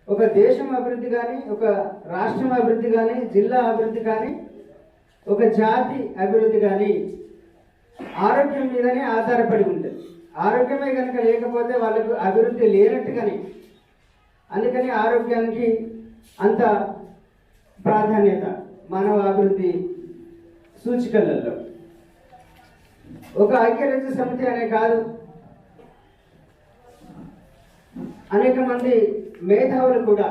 ఒక దేశం అభివృద్ధి కానీ, ఒక రాష్ట్రం అభివృద్ధి కానీ, జిల్లా అభివృద్ధి కానీ, ఒక జాతి అభివృద్ధి కానీ ఆరోగ్యం మీదనే ఆధారపడి ఉంటుంది. ఆరోగ్యమే కనుక లేకపోతే వాళ్ళకు అభివృద్ధి లేనట్టుగానే. అందుకని ఆరోగ్యానికి అంత ప్రాధాన్యత మానవ అభివృద్ధి సూచికలలో. ఒక ఐక్యరాజ్య సమితి అనే కాదు, అనేక మంది మేధావులు కూడా,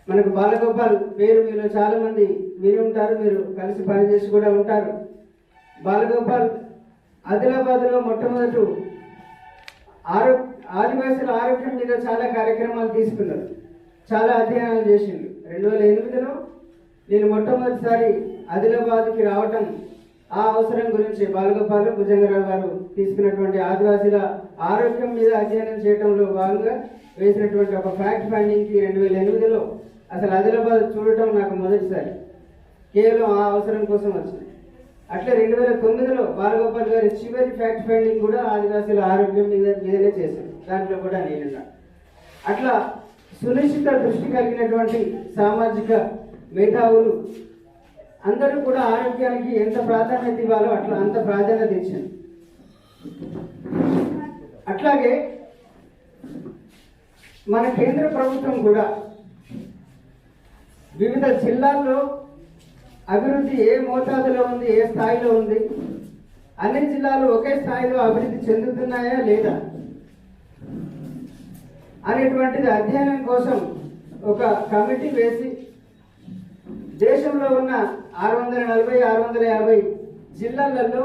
మనకు బాలగోపాల్ పేరు మీలో చాలా మంది విని ఉంటారు, మీరు కలిసి పనిచేసి కూడా ఉంటారు. బాలగోపాల్ ఆదిలాబాద్లో మొట్టమొదటి ఆదివాసుల ఆరోగ్యం మీద చాలా కార్యక్రమాలు తీసుకున్నారు, చాలా అధ్యయనాలు చేసిండు. 2008లో నేను మొట్టమొదటిసారి ఆదిలాబాద్కి రావటం ఆ అవసరం గురించి బాలగోపాల్ భుజంగరావు గారు తీసుకున్నటువంటి ఆదివాసీల ఆరోగ్యం మీద అధ్యయనం చేయడంలో భాగంగా వేసినటువంటి ఒక ఫ్యాక్ట్ ఫైండింగ్కి 2008లో అసలు ఆదిలాబాద్ చూడటం నాకు మొదటిసారి, కేవలం ఆ అవసరం కోసం వచ్చింది. అట్లా 2009లో బాలగోపాల్ గారి చివరి ఫ్యాక్ట్ ఫైండింగ్ కూడా ఆదివాసీల ఆరోగ్యం మీదనే చేశారు, దాంట్లో కూడా నేనున్నా. అట్లా సునిశ్చిత దృష్టి కలిగినటువంటి సామాజిక మేధావులు అందరూ కూడా ఆరోగ్యానికి ఎంత ప్రాధాన్యత ఇవ్వాలో అంత ప్రాధాన్యత ఇచ్చారు. అట్లాగే మన కేంద్ర ప్రభుత్వం కూడా వివిధ జిల్లాల్లో అభివృద్ధి ఏ మోతాదులో ఉంది, ఏ స్థాయిలో ఉంది, అన్ని జిల్లాలు ఒకే స్థాయిలో అభివృద్ధి చెందుతున్నాయా లేదా అనేటువంటిది అధ్యయనం కోసం ఒక కమిటీ వేసి దేశంలో ఉన్న 640-650 జిల్లాలలో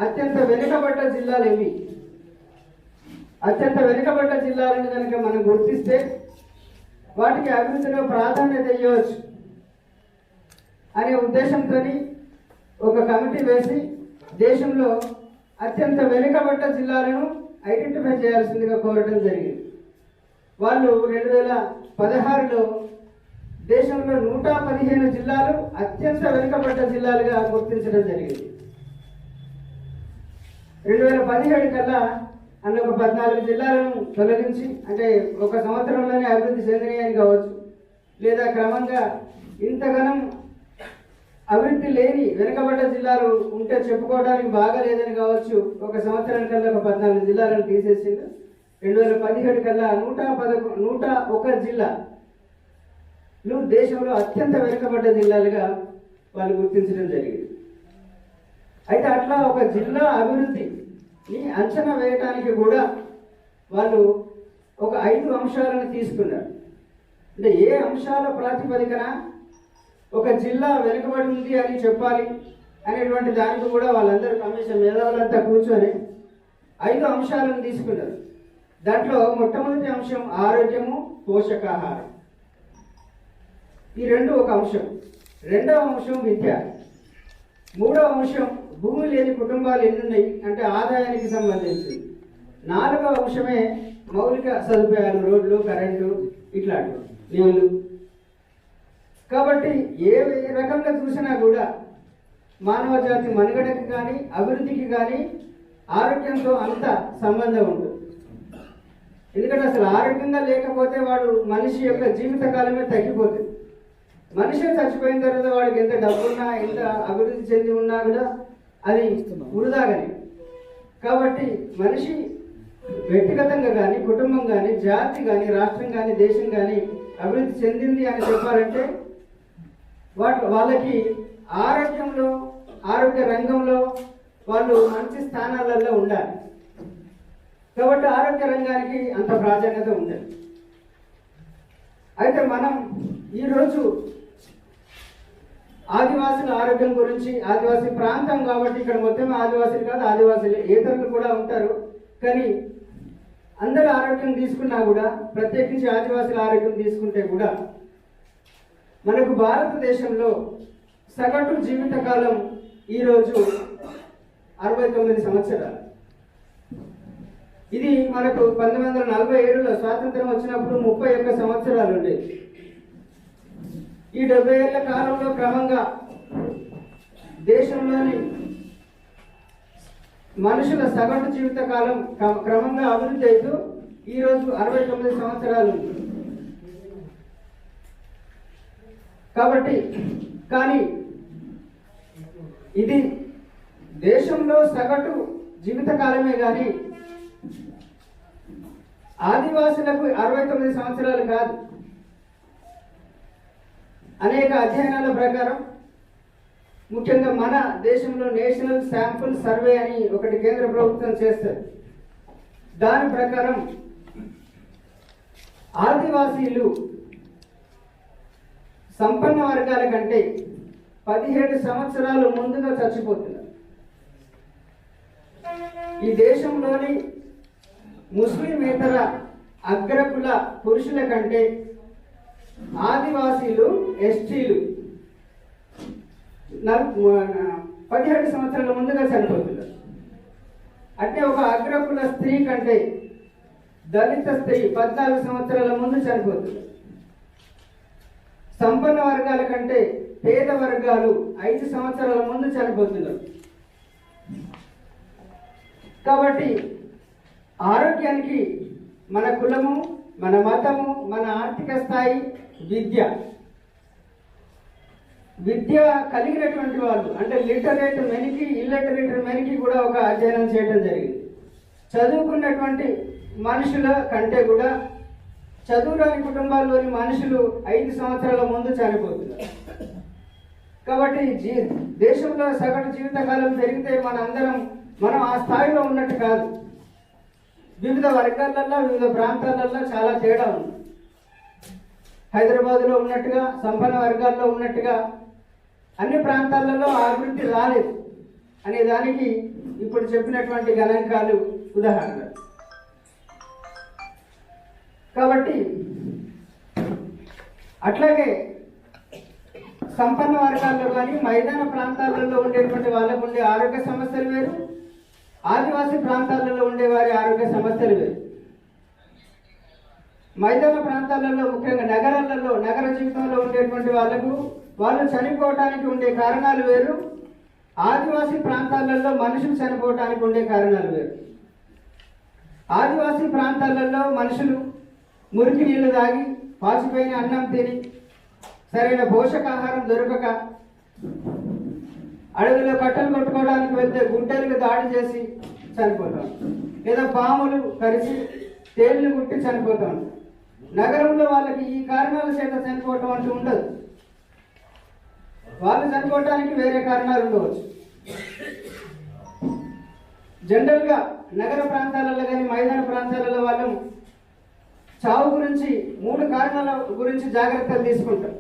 అత్యంత వెనుకబడ్డ జిల్లాలు ఏవి, అత్యంత వెనుకబడ్డ జిల్లాలను కనుక మనం గుర్తిస్తే వాటికి అభివృద్ధిలో ప్రాధాన్యత ఇవ్వచ్చు అనే ఉద్దేశంతో ఒక కమిటీ వేసి దేశంలో అత్యంత వెనుకబడ్డ జిల్లాలను ఐడెంటిఫై చేయాల్సిందిగా కోరడం జరిగింది. వాళ్ళు 2016లో దేశంలో 115 జిల్లాలు అత్యంత వెనుకబడ్డ జిల్లాలుగా గుర్తించడం జరిగింది. 2017 కల్లా అన్న ఒక 14 జిల్లాలను తొలగించి, అంటే ఒక సంవత్సరంలోనే అభివృద్ధి చెందినాయని కావచ్చు, లేదా క్రమంగా ఇంతగానం అభివృద్ధి లేని వెనుకబడ్డ జిల్లాలు ఉంటే చెప్పుకోవడానికి బాగా లేదని కావచ్చు, ఒక సంవత్సరం కల్లా ఒక 14 జిల్లాలను తీసేసింది. 2017 కల్లా 101 జిల్లాలు దేశంలో అత్యంత వెనుకబడ్డ జిల్లాలుగా వాళ్ళు గుర్తించడం జరిగింది. అయితే అట్లా ఒక జిల్లా అభివృద్ధిని అంచనా వేయడానికి కూడా వాళ్ళు ఒక 5 అంశాలను తీసుకున్నారు. అంటే ఏ అంశాల ప్రాతిపదికన ఒక జిల్లా వెనుకబడి ఉంది అని చెప్పాలి అనేటువంటి దానికి కూడా వాళ్ళందరూ కమిషన్ మేధావులంతా కూర్చొని 5 అంశాలను తీసుకున్నారు. దాంట్లో మొట్టమొదటి అంశం ఆరోగ్యము, పోషకాహారం. ఈ రెండు ఒక అంశం. రెండవ అంశం విద్య. మూడవ అంశం భూమి లేని కుటుంబాలు ఎన్నున్నాయి అంటే ఆదాయానికి సంబంధించి. నాలుగవ అంశమే మౌలిక సదుపాయాలు, రోడ్లు, కరెంటు, ఇట్లాంటి నీళ్ళు. కాబట్టి ఏ రకంగా చూసినా కూడా మానవ జాతి మనుగడకి కానీ అభివృద్ధికి కానీ ఆరోగ్యంతో అంత సంబంధం ఉంటుంది. ఎందుకంటే అసలు ఆరోగ్యంగా లేకపోతే వాడు మనిషి యొక్క జీవితకాలమే తగ్గిపోతుంది. మనిషి చచ్చిపోయిన తర్వాత వాడికి ఎంత డబ్బున్నా, ఎంత అభివృద్ధి చెంది ఉన్నా కూడా అది వృధాగానే. కాబట్టి మనిషి వ్యక్తిగతంగా కానీ, కుటుంబం కానీ, జాతి కానీ, రాష్ట్రం కానీ, దేశం కానీ అభివృద్ధి చెందింది అని చెప్పాలంటే వాళ్ళకి ఆరోగ్యంలో, ఆరోగ్య రంగంలో వాళ్ళు మంచి స్థానాలలో ఉండాలి. కాబట్టి ఆరోగ్య రంగానికి అంత ప్రాధాన్యత ఉంటుంది. అయితే మనం ఈరోజు ఆదివాసుల ఆరోగ్యం గురించి, ఆదివాసీ ప్రాంతం కాబట్టి ఇక్కడ మొత్తం ఆదివాసులు కాదు, ఆదివాసులు ఇతరులు కూడా ఉంటారు. కానీ అందరి ఆరోగ్యం తీసుకున్నా కూడా, ప్రత్యేకించి ఆదివాసుల ఆరోగ్యం తీసుకుంటే కూడా మనకు భారతదేశంలో సగటు జీవితకాలం ఈరోజు 69 సంవత్సరాలు. ఇది మనకు 1947లో స్వాతంత్రం వచ్చినప్పుడు 31 సంవత్సరాలు ఉండేది. ఈ 70 ఏళ్ల కాలంలో క్రమంగా దేశంలోని మనుషుల సగటు జీవిత కాలం క్రమంగా అభివృద్ధి అవుతూ ఈరోజు 69 సంవత్సరాలు ఉంది. కాబట్టి కానీ ఇది దేశంలో సగటు జీవితకాలమే కానీ ఆదివాసులకు 69 సంవత్సరాలు కాదు. అనేక అధ్యయనాల ప్రకారం ముఖ్యంగా మన దేశంలో నేషనల్ శాంపుల్ సర్వే అని ఒకటి కేంద్ర ప్రభుత్వం చేస్తారు. దాని ప్రకారం ఆదివాసీలు సంపన్న వర్గాల కంటే 17 సంవత్సరాలు ముందుగా చచ్చిపోతున్నారు. ఈ దేశంలోని ముస్లిమేతర అగ్రకుల పురుషుల కంటే ఆదివాసీలు ఎస్టీలు 17 సంవత్సరాల ముందుగా చనిపోతున్నారు. అంటే ఒక అగ్రకుల స్త్రీ కంటే దళిత స్త్రీ 14 సంవత్సరాల ముందు చనిపోతున్నారు. సంపన్న వర్గాల కంటే పేద వర్గాలు 5 సంవత్సరాల ముందు చనిపోతున్నారు. కాబట్టి ఆరోగ్యానికి మన కులము, మన మతము, మన ఆర్థిక స్థాయి, విద్య కలిగినటువంటి వాళ్ళు అంటే లిటరేట్ మెనికి, ఇల్లిటరేట్ మెనికి కూడా ఒక అధ్యయనం చేయడం జరిగింది. చదువుకున్నటువంటి మనుషుల కంటే కూడా చదువురాని కుటుంబాల్లోని మనుషులు 5 సంవత్సరాల ముందు చనిపోతున్నారు. కాబట్టి దేశంలో సగటు జీవితకాలం పెరిగితే మనం ఆ స్థాయిలో ఉన్నట్టు కాదు. వివిధ వర్గాలలో, వివిధ ప్రాంతాలలో చాలా తేడా ఉంది. హైదరాబాద్లో ఉన్నట్టుగా, సంపన్న వర్గాల్లో ఉన్నట్టుగా అన్ని ప్రాంతాలలో అభివృద్ధి రాలేదు అనే దానికి ఇప్పుడు చెప్పినటువంటి గణాంకాలు ఉదాహరణ. కాబట్టి అట్లాగే సంపన్న వర్గాల్లో కానీ మైదాన ప్రాంతాలలో ఉండేటువంటి వాళ్ళకు ఉండే ఆరోగ్య సమస్యలు వేరు, ఆదివాసీ ప్రాంతాలలో ఉండే వారి ఆరోగ్య సమస్యలు వేరు. మైదాన ప్రాంతాలలో ముఖ్యంగా నగరాలలో, నగర జీవితంలో ఉండేటువంటి వాళ్ళు చనిపోవటానికి ఉండే కారణాలు వేరు, ఆదివాసీ ప్రాంతాలలో మనుషులు చనిపోవటానికి ఉండే కారణాలు వేరు. ఆదివాసీ ప్రాంతాలలో మనుషులు మురికి నీళ్లు తాగి, పాసిపోయిన అన్నం తిని, సరైన పోషకాహారం దొరకక, అడవిలో కట్టలు కొట్టుకోవడానికి వెళ్తే గుంటలకు దాడి చేసి చనిపోతాం, లేదా పాములు కరిచి తేళ్లు కుట్టి చనిపోతాం. నగరంలో వాళ్ళకి ఈ కారణాల చేత చనిపోవటం అంటూ ఉండదు. వాళ్ళు చనిపోవటానికి వేరే కారణాలు ఉండవచ్చు. జనరల్గా నగర ప్రాంతాలలో కానీ మైదాన ప్రాంతాలలో వాళ్ళు చావు గురించి 3 కారణాల గురించి జాగ్రత్తలు తీసుకుంటాం.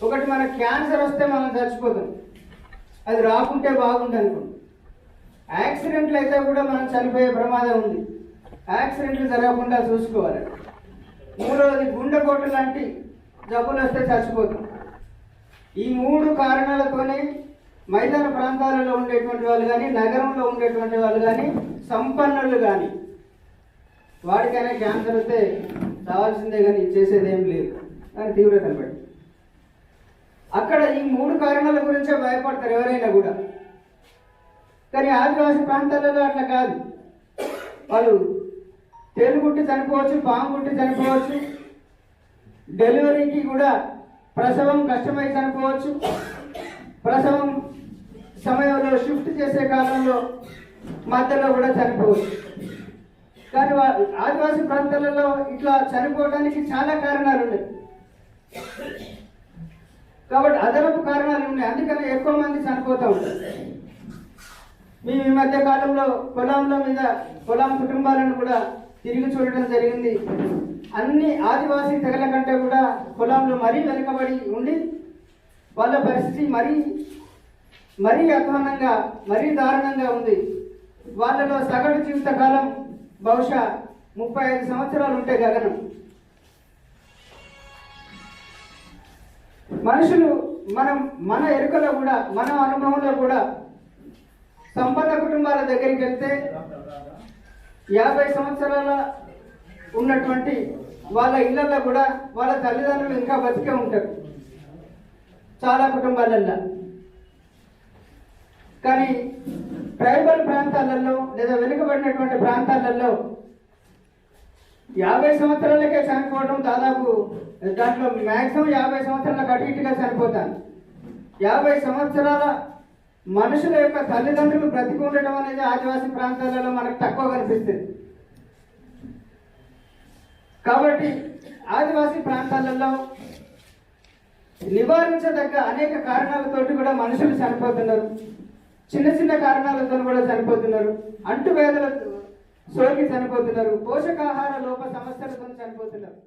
ఒకటి, మన క్యాన్సర్ వస్తే మనం చచ్చిపోతాం, అది రాకుంటే బాగుంది అనుకోండి. యాక్సిడెంట్లు అయితే కూడా మనం చనిపోయే ప్రమాదం ఉంది, యాక్సిడెంట్లు జరగకుండా చూసుకోవాలి. మూడవది, గుండెపోటు లాంటి జబ్బులు వస్తే చచ్చిపోతాం. ఈ 3 కారణాలతోనే మైదాన ప్రాంతాలలో ఉండేటువంటి వాళ్ళు కానీ, నగరంలో ఉండేటువంటి వాళ్ళు కానీ, సంపన్నులు కానీ వాడికైనా క్యాన్సర్ వస్తే రావాల్సిందే కానీ చేసేది ఏం లేదు అని తీవ్రతను బట్టి. అక్కడ ఈ 3 కారణాల గురించే భయపడతారు ఎవరైనా కూడా. కానీ ఆదివాసీ ప్రాంతాలలో అట్లా కాదు. వాళ్ళు తేలు కుట్టి చనిపోవచ్చు, పాము కుట్టి చనిపోవచ్చు, డెలివరీకి కూడా ప్రసవం కష్టమై చనిపోవచ్చు, ప్రసవం సమయంలో షిఫ్ట్ చేసే కాలంలో మధ్యలో కూడా చనిపోవచ్చు. కానీ ఆదివాసీ ప్రాంతాలలో ఇట్లా చనిపోవడానికి చాలా కారణాలు ఉన్నాయి. కాబట్టి అదనపు కారణాలు ఉన్నాయి, అందుకని ఎక్కువ మంది చనిపోతూ ఉంటారు. మేము ఈ మధ్య కాలంలో పొలం కుటుంబాలను కూడా తిరిగి చూడటం జరిగింది. అన్ని ఆదివాసీ తెగల కంటే కూడా పొలంలో మరీ వెనుకబడి ఉండి వాళ్ళ పరిస్థితి మరీ అధ్వానంగా, మరీ దారుణంగా ఉంది. వాళ్ళలో సగటు జీవితకాలం బహుశా 35 సంవత్సరాలు ఉంటే గగనం. మనుషులు మన ఎరుకలో కూడా, మన అనుభవంలో కూడా సంపన్న కుటుంబాల దగ్గరికి వెళ్తే 50 సంవత్సరాల ఉన్నటువంటి వాళ్ళ ఇళ్లలో కూడా వాళ్ళ తల్లిదండ్రులు ఇంకా బతికే ఉంటారు చాలా కుటుంబాలలో. కానీ ట్రైబల్ ప్రాంతాలలో లేదా వెనుకబడినటువంటి ప్రాంతాలలో 50 సంవత్సరాలకే చనిపోవడం దాదాపు దాంట్లో మ్యాక్సిమం 50 సంవత్సరాలకు అటు ఇటుగా చనిపోతాను. 50 సంవత్సరాల మనుషుల యొక్క తల్లిదండ్రులు బ్రతికి ఉండటం అనేది ఆదివాసీ ప్రాంతాలలో మనకు తక్కువ కనిపిస్తుంది. కాబట్టి ఆదివాసీ ప్రాంతాలలో నివారించదగ్గ అనేక కారణాలతోటి కూడా మనుషులు చనిపోతున్నారు. చిన్న చిన్న కారణాలతో కూడా చనిపోతున్నారు. అంటువ్యాధుల సోకి చనిపోతున్నారు. పోషకాహార లోప సమస్యలతో చనిపోతున్నారు.